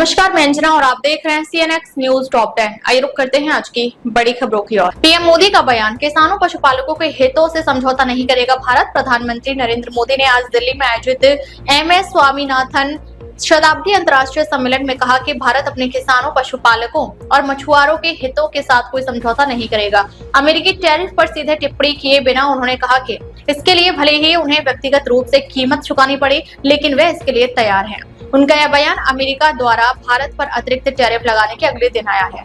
नमस्कार, मैं अंजना और आप देख रहे हैं CNX न्यूज टॉप 10। आइए रुक करते हैं आज की बड़ी खबरों की ओर। पीएम मोदी का बयान, किसानों पशुपालकों के हितों से समझौता नहीं करेगा भारत। प्रधानमंत्री नरेंद्र मोदी ने आज दिल्ली में आयोजित MS स्वामीनाथन शताब्दी अंतर्राष्ट्रीय सम्मेलन में कहा कि भारत अपने किसानों, पशुपालकों और मछुआरों के हितों के साथ कोई समझौता नहीं करेगा। अमेरिकी टैरिफ पर सीधे टिप्पणी किए बिना उन्होंने कहा कि इसके लिए भले ही उन्हें व्यक्तिगत रूप से कीमत चुकानी पड़े, लेकिन वे इसके लिए तैयार हैं। उनका यह बयान अमेरिका द्वारा भारत पर अतिरिक्त टैरिफ लगाने के अगले दिन आया है।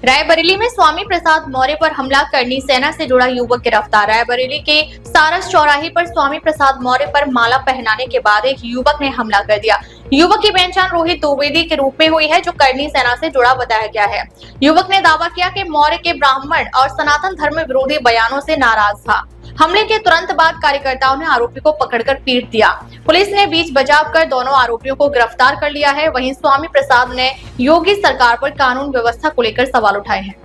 रायबरेली में स्वामी प्रसाद मौर्य पर हमला करनी सेना से जुड़ा युवक गिरफ्तार। रायबरेली के सारस चौराहे पर स्वामी प्रसाद मौर्य पर माला पहनाने के बाद एक युवक ने हमला कर दिया। युवक की पहचान रोहित द्विवेदी के रूप में हुई है, जो करनी सेना से जुड़ा बताया गया है। युवक ने दावा किया कि मौर्य के ब्राह्मण और सनातन धर्म विरोधी बयानों से नाराज था। हमले के तुरंत बाद कार्यकर्ताओं ने आरोपी को पकड़कर पीट दिया। पुलिस ने बीच बचाव कर दोनों आरोपियों को गिरफ्तार कर लिया है। वहीं स्वामी प्रसाद ने योगी सरकार पर कानून व्यवस्था को लेकर सवाल उठाए हैं।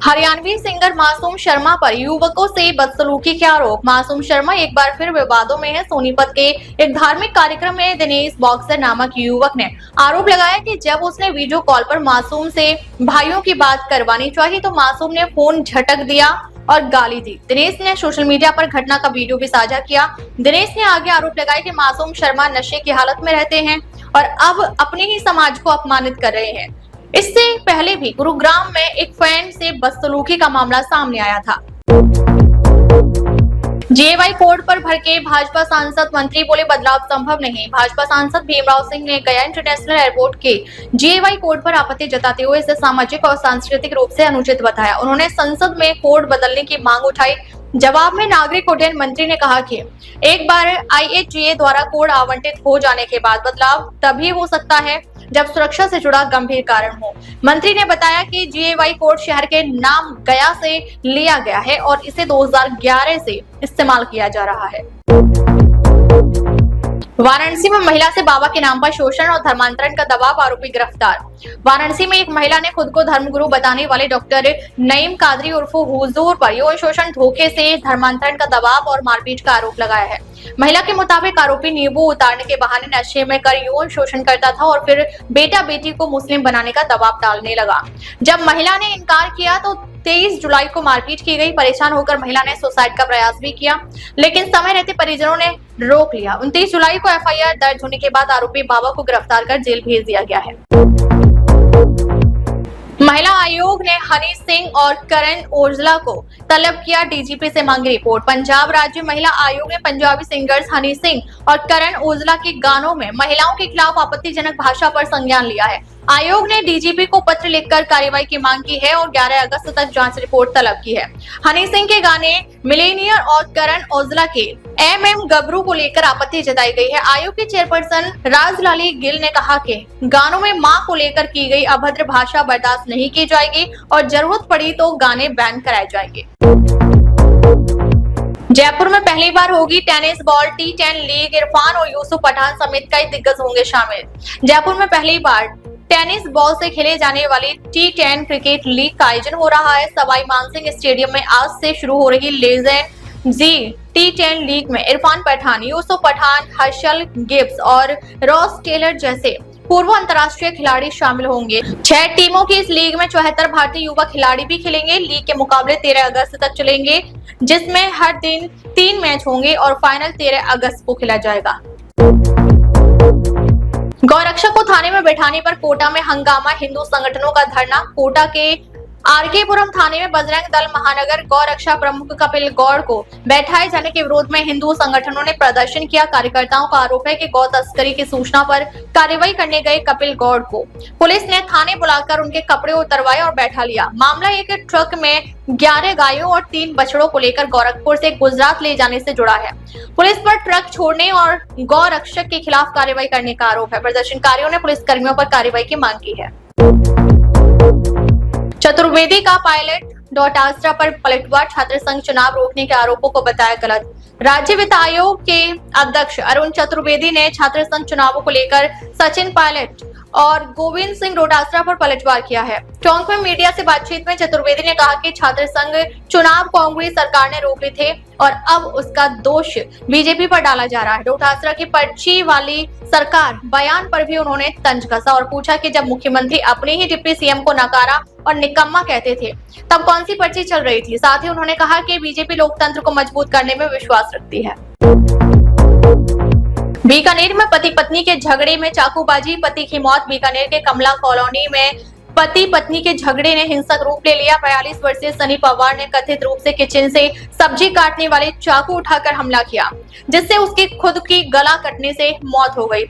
हरियाणवी सिंगर मासूम शर्मा पर युवकों से बदसलूकी के आरोप। मासूम शर्मा एक बार फिर विवादों में है। सोनीपत के एक धार्मिक कार्यक्रम में दिनेश बॉक्सर नामक युवक ने आरोप लगाया कि जब उसने वीडियो कॉल पर मासूम से भाइयों की बात करवानी चाहिए तो मासूम ने फोन झटक दिया और गाली दी। दिनेश ने सोशल मीडिया पर घटना का वीडियो भी साझा किया। दिनेश ने आगे आरोप लगाया कि मासूम शर्मा नशे की हालत में रहते हैं और अब अपने ही समाज को अपमानित कर रहे हैं। इससे पहले भी गुरुग्राम में एक फैन से बदसलूकी का मामला सामने आया था। GAY कोड पर भड़के भाजपा सांसद, मंत्री बोले बदलाव संभव नहीं। भाजपा सांसद भीमराव सिंह ने गया इंटरनेशनल एयरपोर्ट के GAY कोड पर आपत्ति जताते हुए इसे सामाजिक और सांस्कृतिक रूप से अनुचित बताया। उन्होंने संसद में कोड बदलने की मांग उठाई। जवाब में नागरिक उड्डयन मंत्री ने कहा कि एक बार IAGA द्वारा कोड आवंटित हो जाने के बाद बदलाव तभी हो सकता है जब सुरक्षा से जुड़ा गंभीर कारण हो। मंत्री ने बताया कि GAY कोड शहर के नाम गया से लिया गया है और इसे 2011 से इस्तेमाल किया जा रहा है। वाराणसी में महिला से बाबा के नाम पर शोषण और धर्मांतरण का दबाव, आरोपी गिरफ्तार। वाराणसी में एक महिला ने खुद को धर्मगुरु बताने वाले डॉक्टर नईम कादरी उर्फ हुजूर पर यौन शोषण, धोखे से धर्मांतरण का दबाव और मारपीट का आरोप लगाया है। महिला के मुताबिक आरोपी नींबू उतारने के बहाने नशे में कर यौन शोषण करता था और फिर बेटा बेटी को मुस्लिम बनाने का दबाव डालने लगा। जब महिला ने इनकार किया तो 23 जुलाई को मारपीट की गई। परेशान होकर महिला ने सुसाइड का प्रयास भी किया, लेकिन समय रहते परिजनों ने रोक लिया। 29 जुलाई को FIR दर्ज होने के बाद आरोपी बाबा को गिरफ्तार कर जेल भेज दिया गया है। महिला आयोग ने हनी सिंह और करण ओजला को तलब किया, DGP से मांगी रिपोर्ट। पंजाब राज्य महिला आयोग ने पंजाबी सिंगर्स हनी सिंह और करण ओजला के गानों में महिलाओं के खिलाफ आपत्तिजनक भाषा पर संज्ञान लिया है। आयोग ने DGP को पत्र लिखकर कार्रवाई की मांग की है और 11 अगस्त तक जांच रिपोर्ट तलब की है। हनी सिंह के गाने मिलेनियर और करण ओजला के MM गबरू को लेकर आपत्ति जताई गई है। आयोग के चेयरपर्सन राजलाली गिल ने कहा कि गानों में मां को लेकर की गई अभद्र भाषा बर्दाश्त नहीं की जाएगी और जरूरत पड़ी तो गाने बैन कराए जाएंगे। जयपुर में पहली बार होगी tennis ball T10 league. Irfan और यूसुफ पठान समेत कई दिग्गज होंगे शामिल। जयपुर में पहली बार टेनिस बॉल से खेले जाने वाली T10 क्रिकेट लीग का आयोजन हो रहा है। सवाई मानसिंह स्टेडियम में आज से शुरू हो रही लेजेंड जी T10 लीग में इरफान पठान, यूसुफ पठान, हर्षल गिब्स और रॉस टेलर जैसे पूर्व अंतर्राष्ट्रीय खिलाड़ी शामिल होंगे। 6 टीमों की इस लीग में 74 भारतीय युवा खिलाड़ी भी खेलेंगे। लीग के मुकाबले 13 अगस्त तक चलेंगे, जिसमें हर दिन 3 मैच होंगे और फाइनल 13 अगस्त को खेला जाएगा। गौरक्षक को थाने में बैठाने पर कोटा में हंगामा, हिंदू संगठनों का धरना। कोटा के RK पुरम थाने में बजरंग दल महानगर गौरक्षा प्रमुख कपिल गौड़ को बैठाए जाने के विरोध में हिंदू संगठनों ने प्रदर्शन किया। कार्यकर्ताओं का आरोप है कि गौ तस्करी की सूचना पर कार्रवाई करने गए कपिल गौड़ को पुलिस ने थाने बुलाकर उनके कपड़े उतरवाए और बैठा लिया। मामला एक ट्रक में 11 गायों और 3 बछड़ों को लेकर गोरखपुर से गुजरात ले जाने से जुड़ा है। पुलिस पर ट्रक छोड़ने और गौ रक्षक के खिलाफ कार्रवाई करने का आरोप है। प्रदर्शनकारियों ने पुलिस कर्मियों पर कार्रवाई की मांग की है। चतुर्वेदी का पायलट आसरा पर पलटवार, छात्र संघ चुनाव रोकने के आरोपों को बताया गलत। राज्य वित्त आयोग के अध्यक्ष अरुण चतुर्वेदी ने छात्र संघ चुनावों को लेकर सचिन पायलट और गोविंद सिंह डोटासरा पर पलटवार किया है। टोंक में मीडिया से बातचीत में चतुर्वेदी ने कहा कि छात्र संघ चुनाव कांग्रेस सरकार ने रोके थे और अब उसका दोष बीजेपी पर डाला जा रहा है। डोटासरा की पर्ची वाली सरकार बयान पर भी उन्होंने तंज कसा और पूछा कि जब मुख्यमंत्री अपने ही डिप्टी सीएम को नकारा और निकम्मा कहते थे तब कौन सी पर्ची चल रही थी। साथ ही उन्होंने कहा कि बीजेपी लोकतंत्र को मजबूत करने में विश्वास रखती है। बीकानेर में पति पत्नी के झगड़े में चाकूबाजी, पति की मौत। बीकानेर के कमला कॉलोनी में पति पत्नी के झगड़े ने हिंसक रूप ले लिया। 42 वर्षीय सनी पवार ने कथित रूप से किचन से सब्जी काटने वाले चाकू उठाकर हमला किया, जिससे उसकी खुद की गला कटने से मौत हो गई।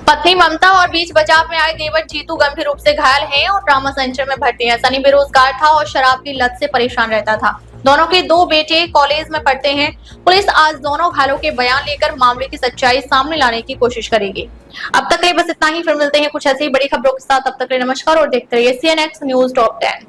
पत्नी ममता और बीच बचाव में आए देवर जीतू गंभीर रूप से घायल हैं और ट्रॉमा सेंटर में भर्ती हैं। सनी बेरोजगार था और शराब की लत से परेशान रहता था। दोनों के 2 बेटे कॉलेज में पढ़ते हैं। पुलिस आज दोनों घायलों के बयान लेकर मामले की सच्चाई सामने लाने की कोशिश करेगी। अब तक के लिए बस इतना ही, फिर मिलते हैं कुछ ऐसी बड़ी खबरों के साथ। तब तक के लिए नमस्कार और देखते रहिए CNX न्यूज़ टॉप 10।